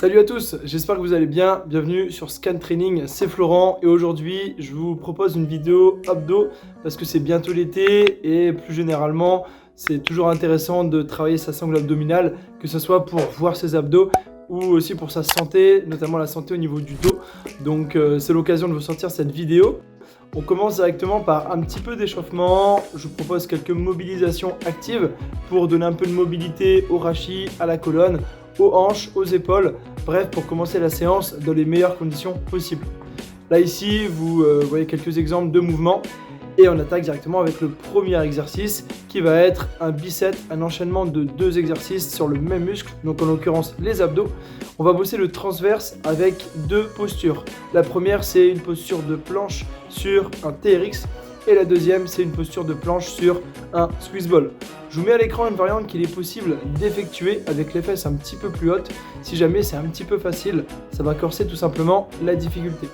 Salut à tous, j'espère que vous allez bien, bienvenue sur Scan Training, c'est Florent et aujourd'hui je vous propose une vidéo abdos parce que c'est bientôt l'été et plus généralement c'est toujours intéressant de travailler sa sangle abdominale, que ce soit pour voir ses abdos ou aussi pour sa santé, notamment la santé au niveau du dos. Donc c'est l'occasion de vous sortir cette vidéo. On commence directement par un petit peu d'échauffement. Je vous propose quelques mobilisations actives pour donner un peu de mobilité au rachis, à la colonne, aux hanches, aux épaules. Bref, pour commencer la séance dans les meilleures conditions possibles. Là ici, vous voyez quelques exemples de mouvements. Et on attaque directement avec le premier exercice qui va être un bicep, un enchaînement de 2 exercices sur le même muscle, donc en l'occurrence les abdos. On va bosser le transverse avec 2 postures. La première, c'est une posture de planche sur un TRX et la deuxième, c'est une posture de planche sur un Swiss ball. Je vous mets à l'écran une variante qu'il est possible d'effectuer avec les fesses un petit peu plus hautes. Si jamais c'est un petit peu facile, ça va corser tout simplement la difficulté.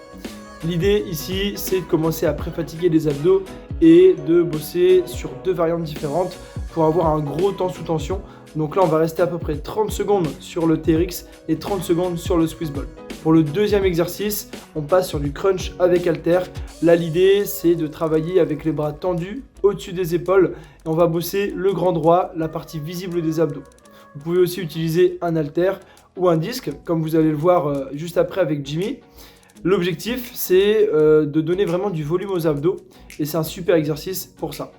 L'idée ici, c'est de commencer à pré-fatiguer les abdos et de bosser sur 2 variantes différentes pour avoir un gros temps sous tension. Donc là, on va rester à peu près 30 secondes sur le TRX et 30 secondes sur le Swiss ball. Pour le deuxième exercice, on passe sur du crunch avec halter. Là, l'idée, c'est de travailler avec les bras tendus au-dessus des épaules et on va bosser le grand droit, la partie visible des abdos. Vous pouvez aussi utiliser un halter ou un disque, comme vous allez le voir juste après avec Jimmy. L'objectif, c'est de donner vraiment du volume aux abdos et c'est un super exercice pour ça.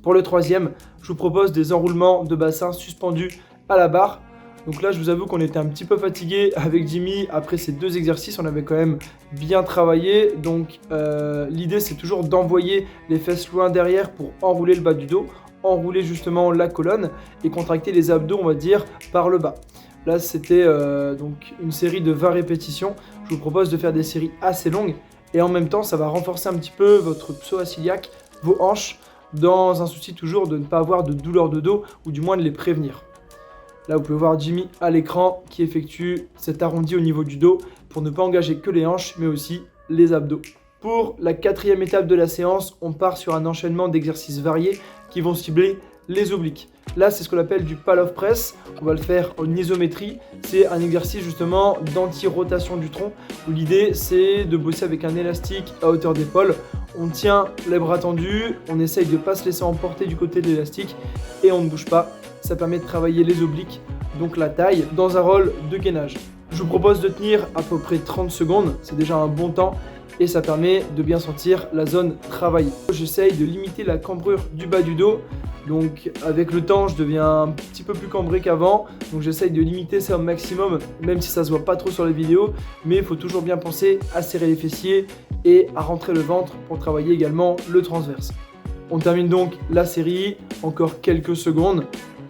Pour le troisième, je vous propose des enroulements de bassin suspendus à la barre. Donc là, je vous avoue qu'on était un petit peu fatigué avec Jimmy après ces 2 exercices. On avait quand même bien travaillé. Donc l'idée, c'est toujours d'envoyer les fesses loin derrière pour enrouler le bas du dos, enrouler justement la colonne et contracter les abdos, on va dire, par le bas. Là, c'était donc une série de 20 répétitions. Je vous propose de faire des séries assez longues et en même temps, ça va renforcer un petit peu votre psoas iliaque, vos hanches, dans un souci toujours de ne pas avoir de douleur de dos ou du moins de les prévenir. Là, vous pouvez voir Jimmy à l'écran qui effectue cet arrondi au niveau du dos pour ne pas engager que les hanches, mais aussi les abdos. Pour la 4e étape de la séance, on part sur un enchaînement d'exercices variés qui vont cibler les obliques. Là, c'est ce qu'on appelle du Pallof press. On va le faire en isométrie. C'est un exercice justement d'anti-rotation du tronc où l'idée, c'est de bosser avec un élastique à hauteur d'épaule. On tient les bras tendus, on essaye de ne pas se laisser emporter du côté de l'élastique et on ne bouge pas. Ça permet de travailler les obliques, donc la taille, dans un rôle de gainage. Je vous propose de tenir à peu près 30 secondes. C'est déjà un bon temps. Et ça permet de bien sentir la zone travaillée. J'essaye de limiter la cambrure du bas du dos. Donc avec le temps, je deviens un petit peu plus cambré qu'avant. Donc j'essaye de limiter ça au maximum, même si ça se voit pas trop sur les vidéos. Mais il faut toujours bien penser à serrer les fessiers et à rentrer le ventre pour travailler également le transverse. On termine donc la série, encore quelques secondes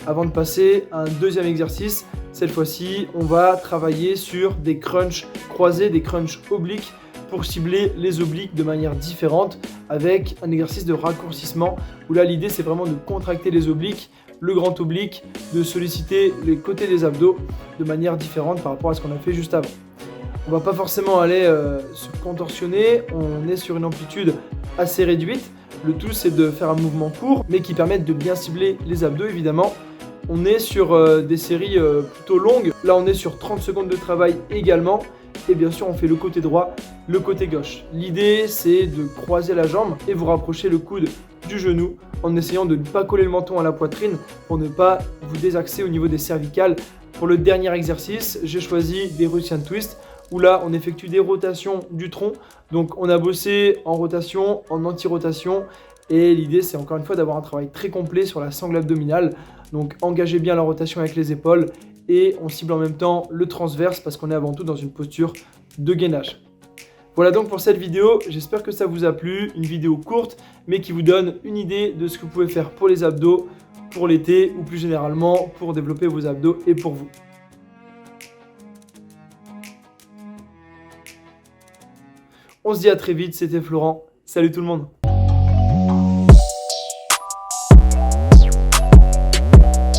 avant de passer à un deuxième exercice. Cette fois-ci, on va travailler sur des crunchs croisés, des crunchs obliques, pour cibler les obliques de manière différente avec un exercice de raccourcissement où là l'idée c'est vraiment de contracter les obliques, le grand oblique, de solliciter les côtés des abdos de manière différente par rapport à ce qu'on a fait juste avant. On va pas forcément aller se contorsionner, on est sur une amplitude assez réduite. Le tout c'est de faire un mouvement court mais qui permette de bien cibler les abdos évidemment. On est sur des séries plutôt longues, là on est sur 30 secondes de travail également. Et bien sûr, on fait le côté droit, le côté gauche. L'idée, c'est de croiser la jambe et vous rapprocher le coude du genou en essayant de ne pas coller le menton à la poitrine pour ne pas vous désaxer au niveau des cervicales. Pour le dernier exercice, j'ai choisi des Russian Twist où là, on effectue des rotations du tronc. Donc, on a bossé en rotation, en anti-rotation. Et l'idée, c'est encore une fois d'avoir un travail très complet sur la sangle abdominale. Donc, engagez bien la rotation avec les épaules. Et on cible en même temps le transverse parce qu'on est avant tout dans une posture de gainage. Voilà donc pour cette vidéo, j'espère que ça vous a plu, une vidéo courte mais qui vous donne une idée de ce que vous pouvez faire pour les abdos, pour l'été ou plus généralement pour développer vos abdos et pour vous. On se dit à très vite, c'était Florent, salut tout le monde.